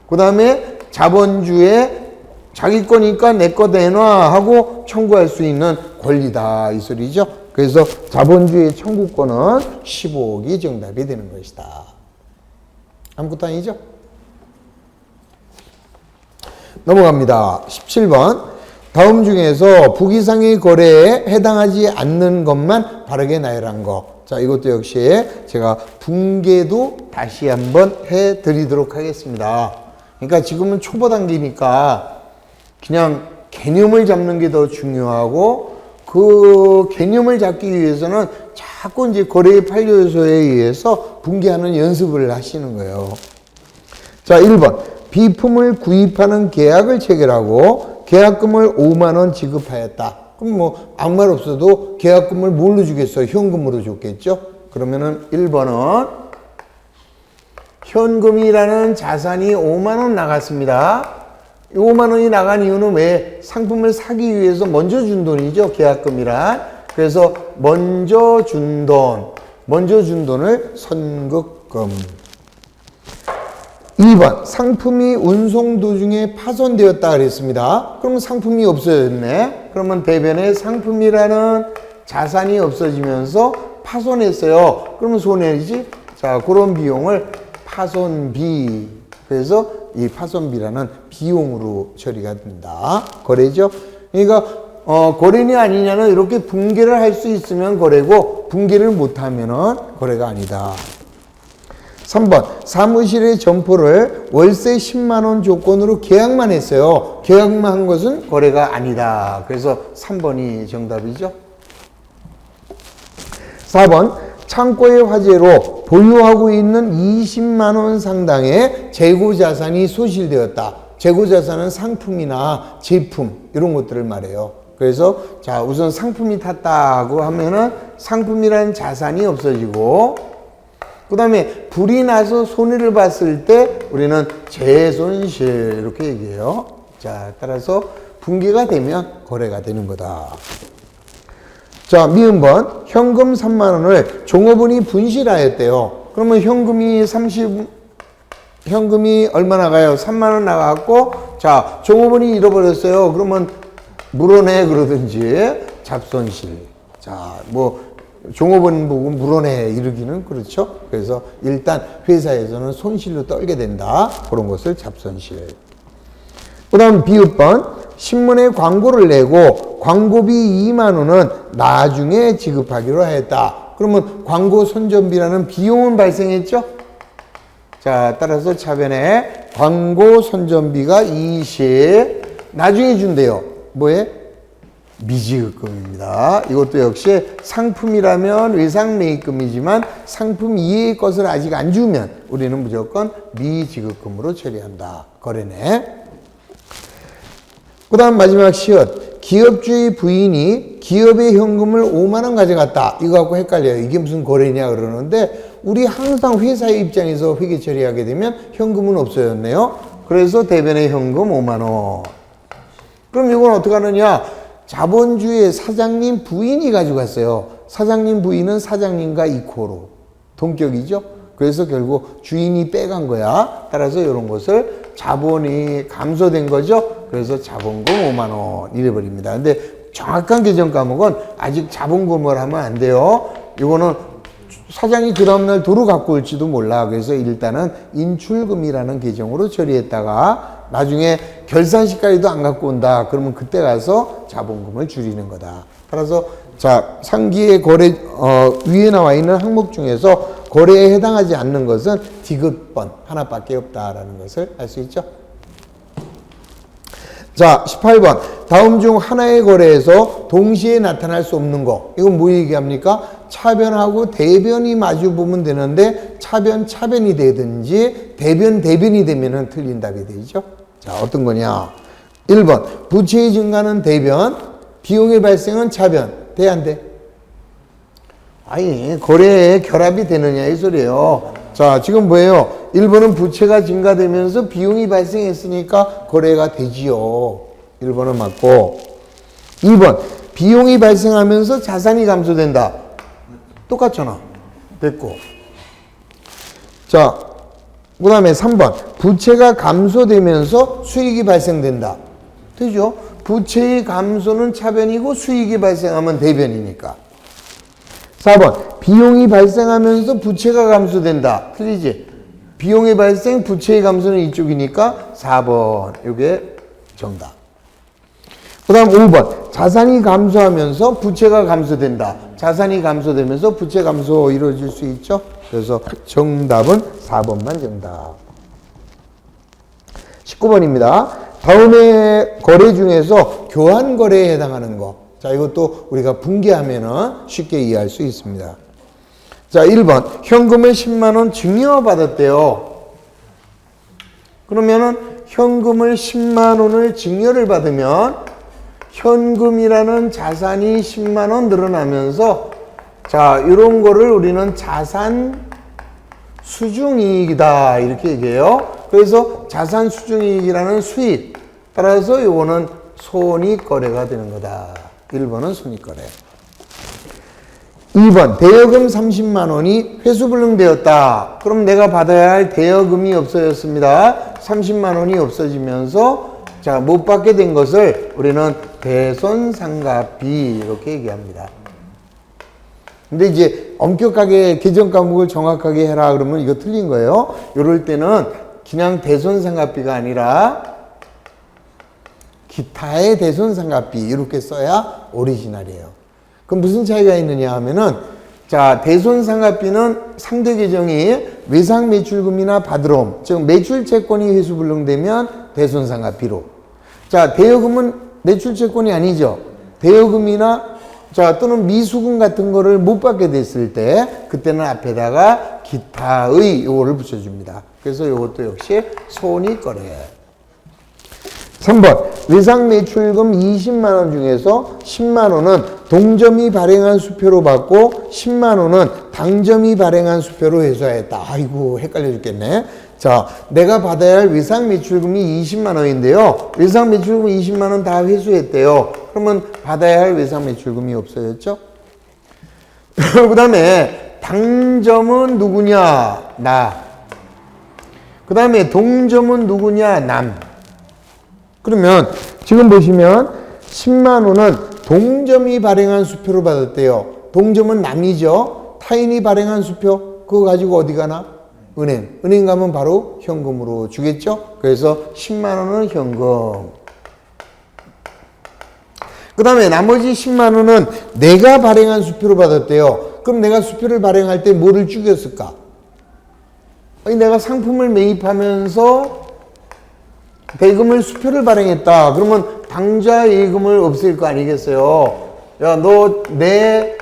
그다음에 자본주의 자기 거니까 내 거 내놔 하고 청구할 수 있는 권리다 이 소리죠. 그래서 자본주의 청구권은 15억이 정답이 되는 것이다. 아무것도 아니죠? 넘어갑니다. 17번. 다음 중에서 부기상의 거래에 해당하지 않는 것만 바르게 나열한 거. 자, 이것도 역시 제가 분개도 다시 한번 해드리도록 하겠습니다. 그러니까 지금은 초보 단계니까 그냥 개념을 잡는 게 더 중요하고 그 개념을 잡기 위해서는 자꾸 이제 거래의 판례 요소에 의해서 분개하는 연습을 하시는 거예요. 자, 1번. 비품을 구입하는 계약을 체결하고 계약금을 5만 원 지급하였다. 그럼 뭐 아무 말 없어도 계약금을 뭘로 주겠어요? 현금으로 줬겠죠? 그러면은 1번은 현금이라는 자산이 5만 원 나갔습니다. 5만 원이 나간 이유는 왜? 상품을 사기 위해서 먼저 준 돈이죠. 계약금이란. 그래서 먼저 준 돈을 선급금. 2번 상품이 운송 도중에 파손되었다 그랬습니다. 그러면 상품이 없어졌네. 그러면 대변에 상품이라는 자산이 없어지면서 파손했어요. 그러면 손해지. 자, 그런 비용을 파손비. 그래서 이 파손비라는 비용으로 처리가 된다. 거래죠. 그러니까 거래냐 아니냐는 이렇게 분개를 할 수 있으면 거래고 분개를 못하면은 거래가 아니다. 3번 사무실의 점포를 월세 10만 원 조건으로 계약만 했어요. 계약만 한 것은 거래가 아니다. 그래서 3번이 정답이죠. 4번 창고의 화재로 보유하고 있는 20만 원 상당의 재고자산이 소실되었다. 재고자산은 상품이나 제품 이런 것들을 말해요. 그래서 자, 우선 상품이 탔다고 하면은 상품이라는 자산이 없어지고 그 다음에 불이 나서 손해를 봤을 때 우리는 재손실 이렇게 얘기해요. 자, 따라서 분개가 되면 거래가 되는 거다. 자, 미음번 현금 3만 원을 종업원이 분실하였대요. 그러면 현금이 얼마 나가요? 3만 원 나갔고 자, 종업원이 잃어버렸어요. 그러면 물어내 그러든지 잡손실. 자, 뭐 종업원 보고 물어내 이러기는 그렇죠. 그래서 일단 회사에서는 손실로 떨게 된다. 그런 것을 잡손실. 그 다음 비읍번 신문에 광고를 내고 광고비 2만 원은 나중에 지급하기로 하였다. 그러면 광고 선전비라는 비용은 발생했죠? 자, 따라서 차변에 광고 선전비가 20, 나중에 준대요. 뭐에? 미지급금입니다. 이것도 역시 상품이라면 외상매입금이지만 상품 이외의 것을 아직 안 주면 우리는 무조건 미지급금으로 처리한다. 거래네. 그 다음 마지막 시옷. 기업주의 부인이 기업의 현금을 5만 원 가져갔다. 이거 갖고 헷갈려요. 이게 무슨 거래냐 그러는데 우리 항상 회사의 입장에서 회계 처리하게 되면 현금은 없어졌네요. 그래서 대변의 현금 5만 원. 그럼 이건 어떻게 하느냐? 자본주의 사장님 부인이 가져갔어요. 사장님 부인은 사장님과 이코로 동격이죠. 그래서 결국 주인이 빼간 거야. 따라서 이런 것을 자본이 감소된 거죠. 그래서 자본금 5만 원 이래버립니다. 근데 정확한 계정 과목은 아직 자본금을 하면 안 돼요. 이거는 사장이 그 다음날 도로 갖고 올지도 몰라. 그래서 일단은 인출금이라는 계정으로 처리했다가 나중에 결산시까지도 안 갖고 온다. 그러면 그때 가서 자본금을 줄이는 거다. 따라서 자, 상기의 거래 위에 나와 있는 항목 중에서 거래에 해당하지 않는 것은 디귿번 하나밖에 없다라는 것을 알 수 있죠. 자, 18번. 다음 중 하나의 거래에서 동시에 나타날 수 없는 거. 이건 뭐 얘기합니까? 차변하고 대변이 마주 보면 되는데 차변, 차변이 되든지 대변, 대변이 되면은 틀린 답이 되죠. 자, 어떤 거냐? 1번. 부채의 증가는 대변, 비용의 발생은 차변. 돼, 안 돼? 아니, 거래에 결합이 되느냐 이 소리예요. 자, 지금 뭐예요? 1번은 부채가 증가되면서 비용이 발생했으니까 거래가 되지요. 1번은 맞고. 2번. 비용이 발생하면서 자산이 감소된다. 똑같잖아. 됐고. 자, 그 다음에 3번. 부채가 감소되면서 수익이 발생된다. 되죠? 부채의 감소는 차변이고 수익이 발생하면 대변이니까. 4번. 비용이 발생하면서 부채가 감소된다. 틀리지? 비용의 발생, 부채의 감소는 이쪽이니까 4번. 이게 정답. 그 다음 5번. 자산이 감소하면서 부채가 감소된다. 자산이 감소되면서 부채 감소 이루어질 수 있죠. 그래서 정답은 4번만 정답. 19번입니다. 다음의 거래 중에서 교환 거래에 해당하는 거. 자, 이것도 우리가 분개하면은 쉽게 이해할 수 있습니다. 자, 1번. 현금을 10만 원 증여받았대요. 그러면은 현금을 10만 원을 증여를 받으면 현금이라는 자산이 10만 원 늘어나면서 자, 이런 거를 우리는 자산 수중이익이다 이렇게 얘기해요. 그래서 자산 수중이익이라는 수익. 따라서 이거는 손익거래가 되는 거다. 1번은 손익거래. 2번. 대여금 30만 원이 회수불능되었다. 그럼 내가 받아야 할 대여금이 없어졌습니다. 30만 원이 없어지면서 자, 못 받게 된 것을 우리는 대손상가비 이렇게 얘기합니다. 근데 이제 엄격하게 계정 과목을 정확하게 해라 그러면 이거 틀린 거예요. 이럴 때는 그냥 대손상가비가 아니라 기타의 대손상가비 이렇게 써야 오리지널이에요. 그럼 무슨 차이가 있느냐 하면은 자, 대손상가비는 상대 계정이 외상매출금이나 받으럼 즉 매출채권이 회수불능되면 대손상가비로. 자, 대여금은 매출채권이 아니죠. 대여금이나 자, 또는 미수금 같은 거를 못 받게 됐을 때 그때는 앞에다가 기타의 요거를 붙여줍니다. 그래서 요것도 역시 손익거래. 3번. 외상매출금 20만 원 중에서 10만 원은 동점이 발행한 수표로 받고 10만 원은 당점이 발행한 수표로 회수하였다. 아이고 헷갈려 죽겠네. 자, 내가 받아야 할 외상매출금이 20만 원인데요. 외상매출금 20만 원 다 회수했대요. 그러면 받아야 할 외상매출금이 없어졌죠? 그 다음에 당점은 누구냐? 나. 그 다음에 동점은 누구냐? 남. 그러면 지금 보시면 10만 원은 동점이 발행한 수표로 받았대요. 동점은 남이죠. 타인이 발행한 수표 그거 가지고 어디 가나? 은행. 은행 가면 바로 현금으로 주겠죠. 그래서 10만 원은 현금. 그 다음에 나머지 10만 원은 내가 발행한 수표로 받았대요. 그럼 내가 수표를 발행할 때 뭐를 죽였을까? 아니, 내가 상품을 매입하면서 대금을 수표를 발행했다. 그러면 당좌 예금을 없앨 거 아니겠어요? 야, 너 내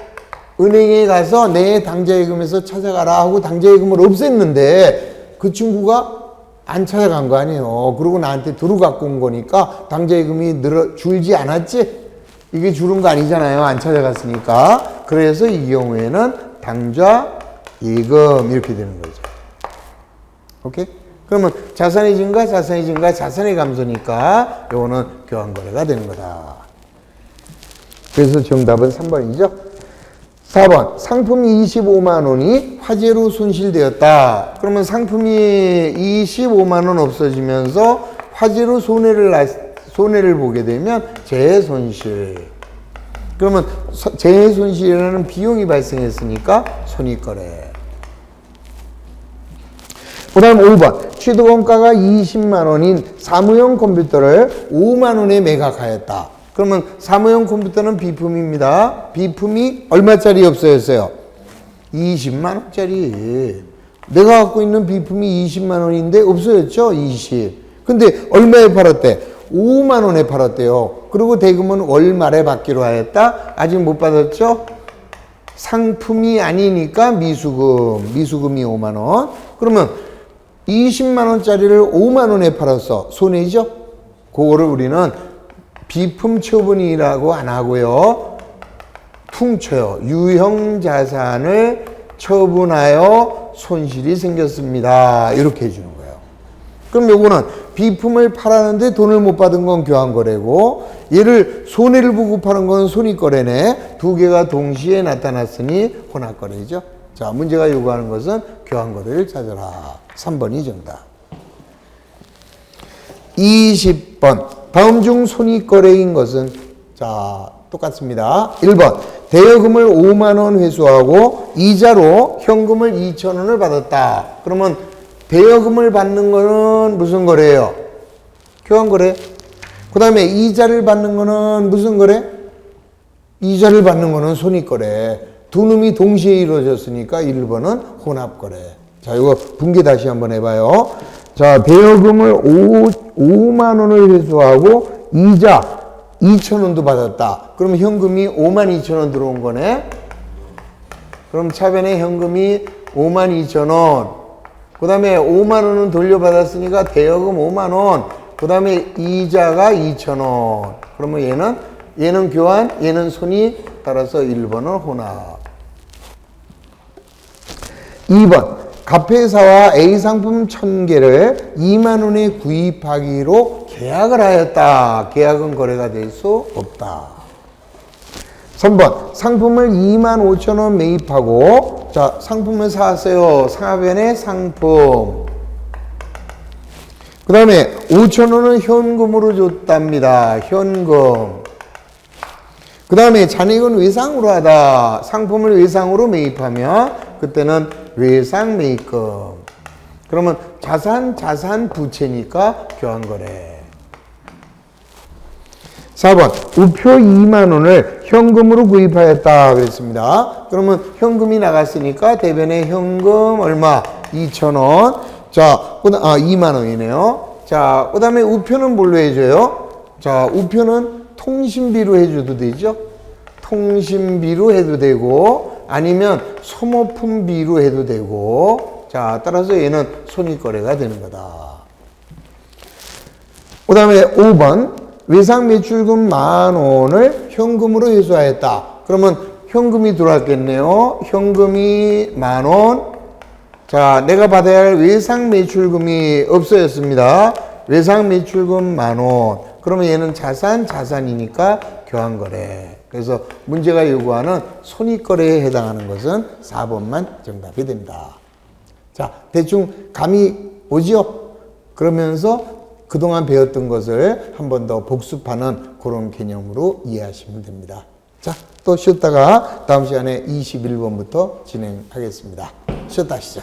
은행에 가서 내 당좌 예금에서 찾아가라 하고 당좌 예금을 없앴는데 그 친구가 안 찾아간 거 아니에요. 그리고 나한테 도로 갖고 온 거니까 당좌 예금이 줄지 않았지? 이게 줄은 거 아니잖아요. 안 찾아갔으니까. 그래서 이 경우에는 당좌 예금 이렇게 되는 거죠. 오케이? 그러면 자산의 증가, 자산의 증가, 자산의 감소니까 요거는 교환거래가 되는 거다. 그래서 정답은 3번이죠. 4번, 상품이 25만 원이 화재로 손실되었다. 그러면 상품이 25만 원 없어지면서 화재로 손해를 보게 되면 재손실. 그러면 재손실이라는 비용이 발생했으니까 손익거래. 그 다음 5번, 취득원가가 20만 원인 사무용 컴퓨터를 5만 원에 매각하였다. 그러면 사무용 컴퓨터는 비품입니다. 비품이 얼마짜리 없어졌어요? 20만 원짜리. 내가 갖고 있는 비품이 20만 원인데 없어졌죠? 20. 근데 얼마에 팔았대? 5만 원에 팔았대요. 그리고 대금은 월 말에 받기로 하였다. 아직 못 받았죠? 상품이 아니니까 미수금이 5만 원. 그러면 20만 원짜리를 5만 원에 팔았어. 손해죠? 그거를 우리는 비품 처분이라고 안 하고요. 퉁쳐요. 유형자산을 처분하여 손실이 생겼습니다. 이렇게 해주는 거예요. 그럼 요거는 비품을 팔았는데 돈을 못 받은 건 교환거래고 얘를 손해를 보고 파는 건 손익거래네. 두 개가 동시에 나타났으니 혼합거래죠. 자, 문제가 요구하는 것은 교환거래를 찾아라. 3번이 정답. 20번. 다음 중 손익거래인 것은? 자, 똑같습니다. 1번. 대여금을 5만 원 회수하고 이자로 현금을 2천 원을 받았다. 그러면 대여금을 받는 거는 무슨 거래예요? 교환거래. 그 다음에 이자를 받는 거는 무슨 거래? 이자를 받는 거는 손익거래. 두 놈이 동시에 이루어졌으니까 1번은 혼합거래. 자, 이거 분개 다시 한번 해봐요. 자, 대여금을 5만 원을 회수하고 이자 2천 원도 받았다. 그럼 현금이 5만 2천 원 들어온 거네. 그럼 차변에 현금이 5만 2천 원. 그 다음에 5만 원은 돌려받았으니까 대여금 5만 원. 그 다음에 이자가 2천 원. 그러면 얘는 교환, 얘는 손익. 따라서 1번은 혼합. 2번. 갑회사와 A 상품 1000개를 2만 원에 구입하기로 계약을 하였다. 계약은 거래가 될 수 없다. 3번. 상품을 2만 5천 원 매입하고 자, 상품을 사왔어요. 상하변의 상품. 그 다음에 5천 원은 현금으로 줬답니다. 현금. 그 다음에 잔액은 외상으로 하다. 상품을 외상으로 매입하면 그때는 외상 매입금. 그러면 자산 부채니까 교환거래. 4번 우표 2만 원을 현금으로 구입하였다 그랬습니다. 그러면 현금이 나갔으니까 대변에 현금 얼마? 2천 원. 자, 2만 원이네요. 자, 그 다음에 우표는 뭘로 해줘요? 자, 우표는 통신비로 해줘도 되죠. 통신비로 해도 되고 아니면 소모품비로 해도 되고 자, 따라서 얘는 손익거래가 되는 거다. 그 다음에 5번 외상 매출금 10,000원을 현금으로 회수하였다. 그러면 현금이 들어왔겠네요. 현금이 10,000원. 자, 내가 받아야 할 외상 매출금이 없어졌습니다. 외상 매출금 10,000원. 그러면 얘는 자산이니까 교환거래. 그래서 문제가 요구하는 손익거래에 해당하는 것은 4번만 정답이 됩니다. 자, 대충 감이 오지요? 그러면서 그동안 배웠던 것을 한 번 더 복습하는 그런 개념으로 이해하시면 됩니다. 자, 또 쉬었다가 다음 시간에 21번부터 진행하겠습니다. 쉬었다 하시죠.